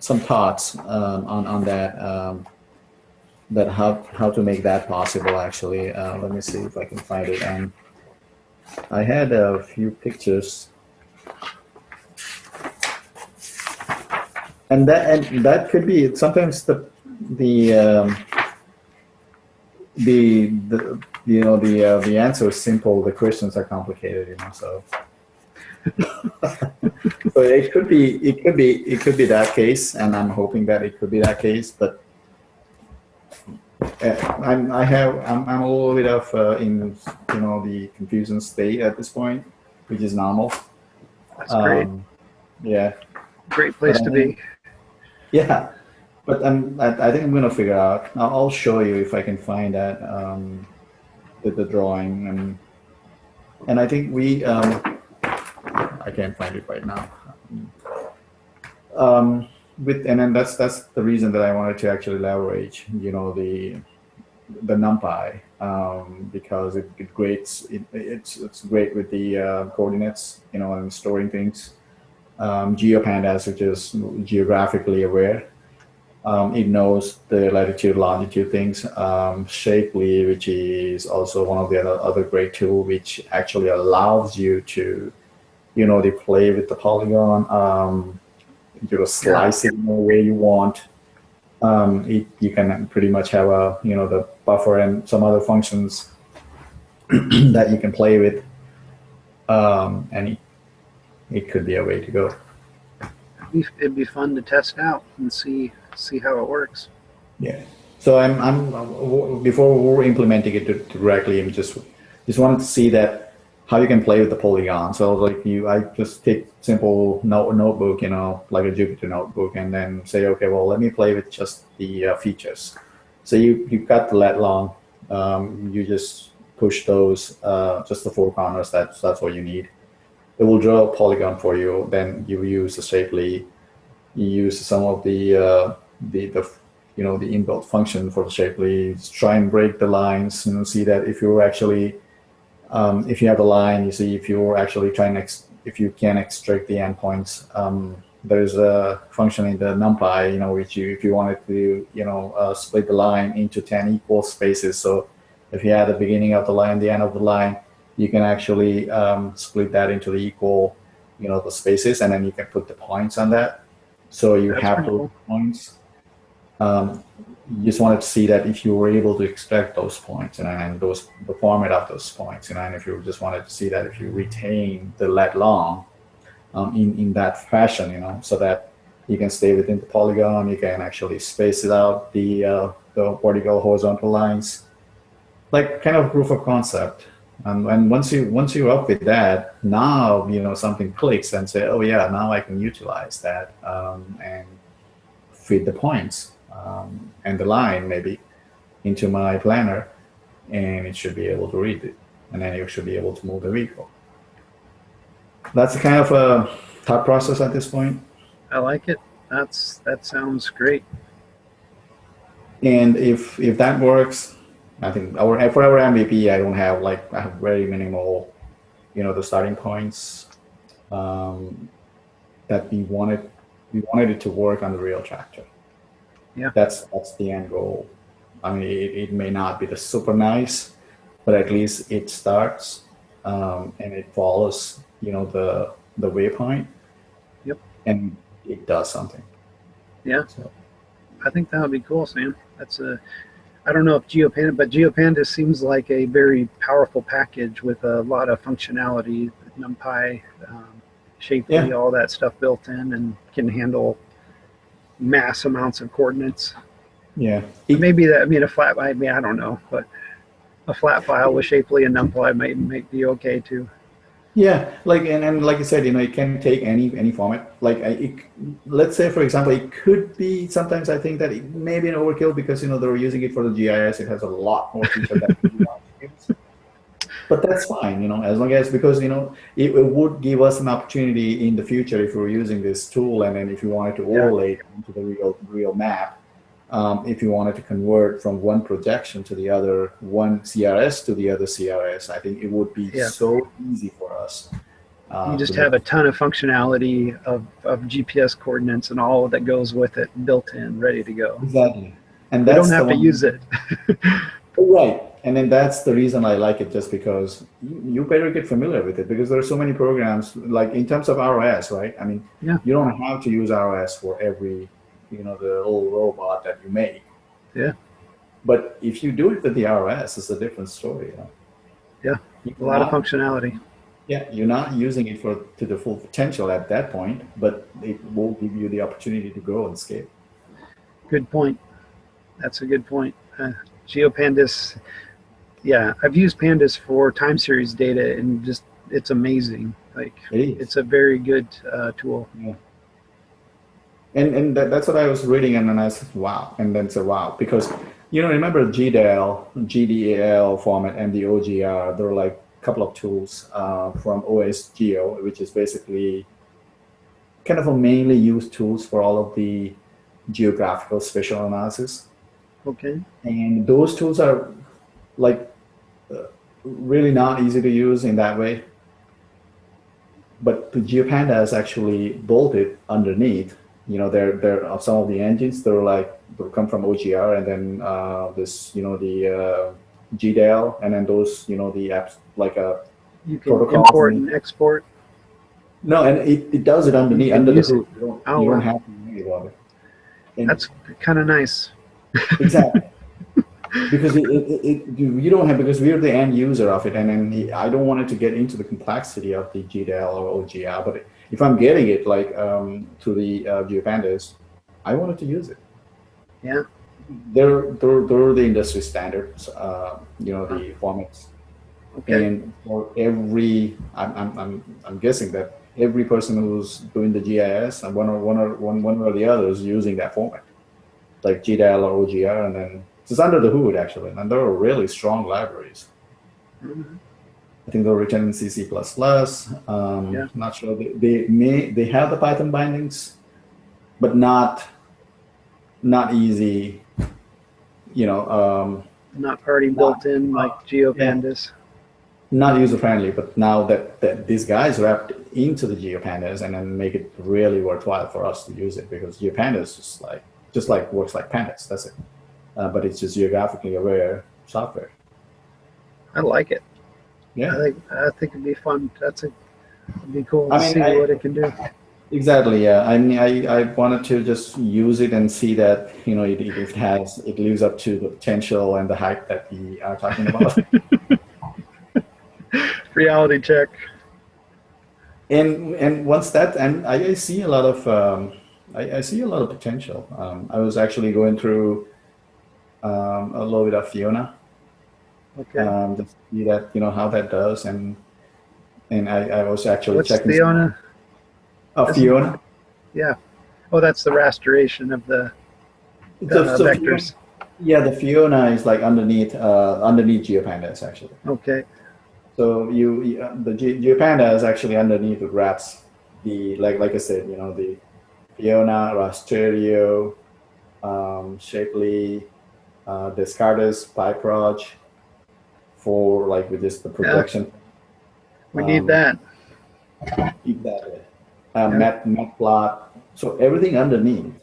thoughts on that, that how to make that possible. Actually, let me see if I can find it. And I had a few pictures, and that could be sometimes the um, the answer is simple. The questions are complicated, So so it could be that case, and I'm hoping that it could be that case. But I'm a little bit of in the confusion state at this point, which is normal. That's great. Um, yeah, Great but place I to think be. yeah, but I think I'm gonna figure out. I'll show you if I can find that, the drawing, and I think I can't find it right now. And then that's the reason that I wanted to actually leverage the NumPy, because it's great with the coordinates, and storing things. GeoPandas, which is geographically aware. It knows the latitude, longitude things. Shapely, which is also one of the other great tool, which actually allows you to, they play with the polygon, Yeah. slice it in the way you want. You can pretty much have the buffer and some other functions that you can play with, and it could be a way to go. It'd be fun to test out and see how it works. Yeah. So before we're implementing it directly, I'm just wanted to see that how you can play with the polygon. So I just take simple notebook, like a Jupyter notebook, and then say, okay, well, let me play with just the features. So you've got the lat long. You just push those, just the four corners. That's what you need. it will draw a polygon for you. Then you use the Shapely, you use some of the the inbuilt function for Shapely, try and break the lines, see that if you're actually if you have a line, you see if you're actually if you can extract the endpoints. There's a function in the NumPy, which if you wanted to, split the line into 10 equal spaces. So if you had the beginning of the line, the end of the line, you can actually split that into the equal, the spaces, and then you can put the points on that. So you That's have pretty those cool. points. You just wanted to see that if you were able to extract those points and the format of those points, and if you just wanted to see that if you retain the let long in that fashion, so that you can stay within the polygon, you can actually space it out the vertical horizontal lines, like kind of proof of concept. And once you're up with that, now something clicks and say, oh yeah, now I can utilize that and feed the points and the line maybe into my planner, and it should be able to read it, and then you should be able to move the vehicle. That's the kind of a thought process at this point. I like it. That sounds great. And if that works, I think for our MVP, I have very minimal, the starting points that we wanted it to work on the real tractor. Yeah. That's the end goal. I mean, it may not be the super nice, but at least it starts and it follows, the waypoint. Yep. And it does something. Yeah. So. I think that would be cool, Sam. I don't know if GeoPandas, but GeoPandas seems like a very powerful package with a lot of functionality, NumPy, Shapely, all that stuff built in, and can handle mass amounts of coordinates. Yeah. Maybe a flat, I don't know, but a flat file with Shapely and NumPy might be okay too. Yeah, and like you said, it can take any format. Let's say, for example, it could be. Sometimes I think that it may be an overkill because they're using it for the GIS. It has a lot more features than we want to use. But that's fine, as long as because it would give us an opportunity in the future if we were using this tool, and then if you wanted to overlay it into the real map. If you wanted to convert from one projection to the other, one CRS to the other CRS, I think it would be so easy for us. You just have a ton of functionality of GPS coordinates and all that goes with it built in, ready to go. Exactly. And we don't have to use it. Right. And then that's the reason I like it, just because you better get familiar with it, because there are so many programs, like in terms of ROS, right? I mean, you don't have to use ROS for every the old robot that you make. Yeah. But if you do it with the ROS, it's a different story. Yeah. A lot of functionality. Yeah, you're not using it to the full potential at that point, but it will give you the opportunity to grow and scale. Good point. That's a good point. GeoPandas, I've used Pandas for time series data, and just it's amazing. It's a very good tool. Yeah. And that's what I was reading, and then I said, wow. And then said, wow, because, remember GDAL format and the OGR, there were like a couple of tools from OSGeo, which is basically kind of a mainly used tools for all of the geographical spatial analysis. Okay. And those tools are really not easy to use in that way. But the GeoPandas actually bolted underneath. There some of the engines they come from OGR, and then the GDAL, and then those the apps like you can import and export. No, and it does it underneath under the hood. You don't have to worry about it. And that's kind of nice. Exactly. Because you don't have, because we're the end user of it, and then I don't want it to get into the complexity of the GDAL or OGR, but if I'm getting it to the GeoPandas, I wanted to use it. Yeah. They're the industry standards, the formats. Okay. And for every, I'm guessing that every person who's doing the GIS, and one or the other is using that format, like GDAL or OGR, and then it's under the hood actually, and there are really strong libraries. Mm-hmm. I think they're written in C, C++. Yeah. Not sure. They have the Python bindings, but not easy. Not already built in like Yeah, GeoPandas. not user friendly. But now that these guys wrapped into the GeoPandas and then make it really worthwhile for us to use it, because GeoPandas just like works like pandas. That's it. But it's just geographically aware software. I like it. Yeah. I think it'd be fun. It'd be cool to I mean, see what it can do. Exactly. Yeah. I mean, I wanted to just use it and see that it lives up to the potential and the hype that we are talking about. Reality check. And once that, and I see a lot of I see a lot of potential. I was actually going through a little bit of Fiona, Okay. to see that how that does, and I was actually What's checking Fiona? Fiona. Yeah. Oh, that's the restoration of the vectors. Yeah, the Fiona is like underneath GeoPandas actually. Okay. So the GeoPanda is actually underneath. It wraps the like I said, the Fiona, Rasterio, Shapely, Descartes, PyProj for with this the projection. We need that. Exactly. Matplot. So everything underneath.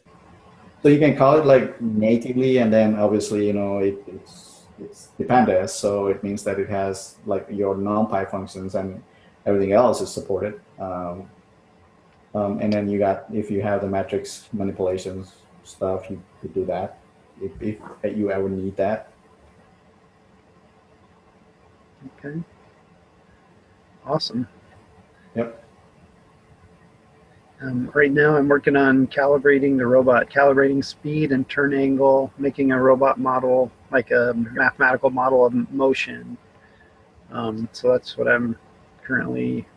So you can call it natively, and then obviously it's the pandas, so it means that it has your NumPy functions and everything else is supported. And then if you have the matrix manipulations stuff, you could do that if you ever need that. Okay. Awesome. Yep. Right now I'm working on calibrating the robot, calibrating speed and turn angle, making a robot model, like a mathematical model of motion. So that's what I'm currently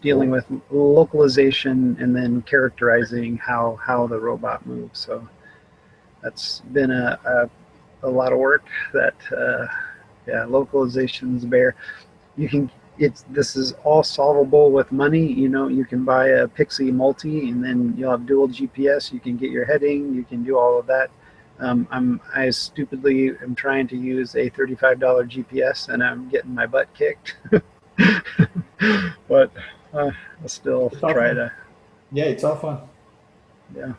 dealing with, localization and then characterizing how the robot moves. So that's been a lot of work that, localization's bare. This is all solvable with money. You can buy a Pixie Multi and then you'll have dual GPS. You can get your heading. You can do all of that. I stupidly am trying to use a $35 GPS and I'm getting my butt kicked. But I'll still try to. Yeah, it's all fun. Yeah.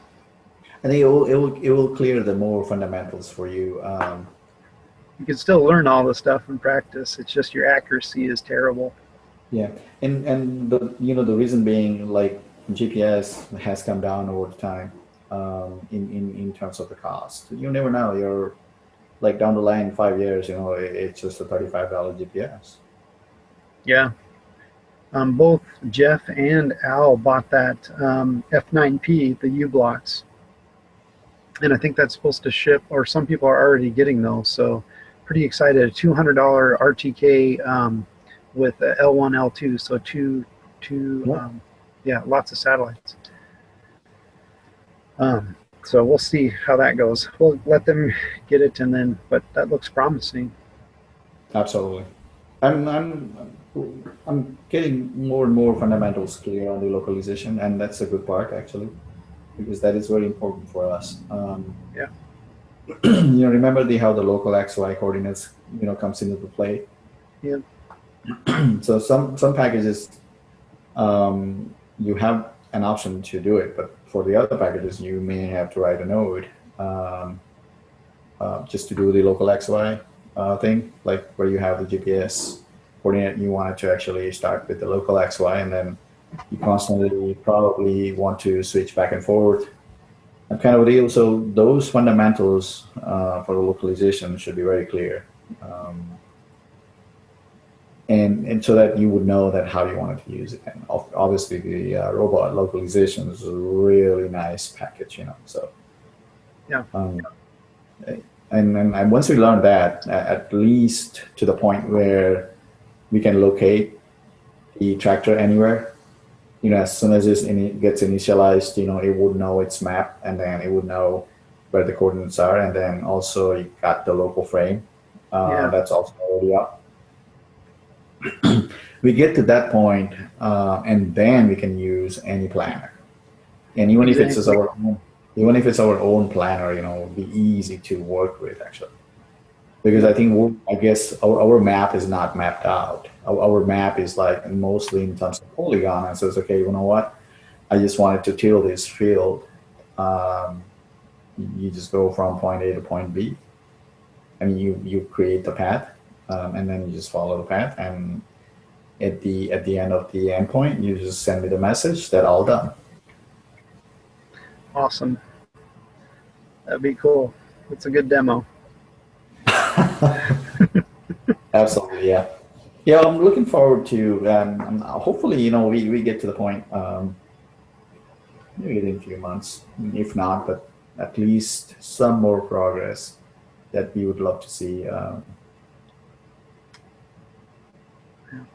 I think it will clear the more fundamentals for you. You can still learn all the stuff in practice. It's just your accuracy is terrible. Yeah, and the reason being GPS has come down over time, in terms of the cost. You never know. You're down the line 5 years. It's just a $35 GPS. Yeah. Both Jeff and Al bought that F9P, the U-blocks. And I think that's supposed to ship, or some people are already getting those. So pretty excited. A $200 RTK with L1, L2. So two lots of satellites. So we'll see how that goes. We'll let them get it, but that looks promising. Absolutely. I'm getting more and more fundamentals clear on the localization, and that's a good part actually, because that is very important for us. Yeah. Remember how the local XY coordinates comes into the play. Yeah. So some packages, you have an option to do it, but for the other packages you may have to write a node just to do the local XY thing, where you have the GPS coordinate. You want it to actually start with the local XY, and then you constantly probably want to switch back and forth. That kind of a deal. So those fundamentals for the localization should be very clear, and so that you would know that how you wanted to use it. And obviously, the robot localization is a really nice package, So yeah. And once we learn that, at least to the point where we can locate the tractor anywhere. As soon as it gets initialized, it would know its map, and then it would know where the coordinates are, and then also you got the local frame. That's also already up. we get to that point, and then we can use any planner. And even if it's just Exactly. our own, even if it's our own planner, it'll be easy to work with actually. Because I think I guess our map is not mapped out. Our map is like mostly in terms of polygon, and says, okay, you know what? I just wanted to till this field. Um, you just go from point A to point B. I mean, you create the path, and then you just follow the path, and at the end of the endpoint, you just send me the message that all done. Awesome. That'd be cool. It's a good demo. Absolutely, yeah. Yeah, I'm looking forward to. Hopefully, we get to the point. Maybe in a few months, if not, but at least some more progress that we would love to see.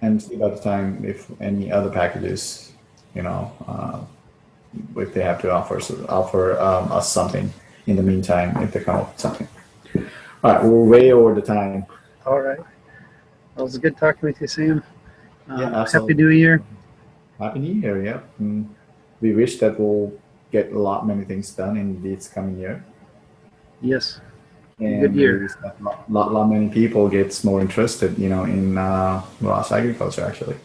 And see by the time if any other packages, if they have to offer us something in the meantime, if they come up with something. All right, we're way over the time. All right. Well, it was good talking with you, Sam. Yeah, absolutely. Happy New Year. Happy New Year, yeah. We wish that we'll get many things done in this coming year. Yes. And Good year. lot many people gets more interested, in ROS agriculture. Actually,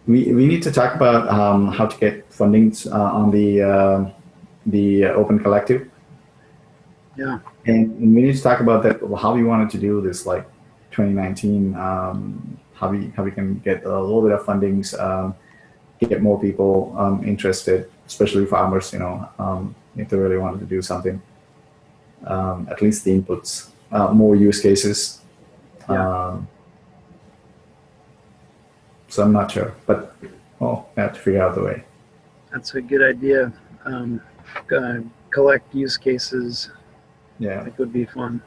we need to talk about how to get funding on the Open Collective. Yeah. And we need to talk about that. How we wanted to do this, like 2019. How we can get a little bit of fundings, get more people interested, especially farmers. If they really wanted to do something. At least the inputs, more use cases. Yeah. So I'm not sure, but I have to figure out the way. That's a good idea. Collect use cases. Yeah. It would be fun.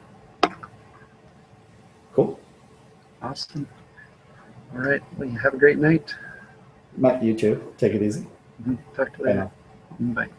Cool. Awesome. All right. Well, you have a great night. Matt, you too. Take it easy. Talk to you Bye later. now. Bye.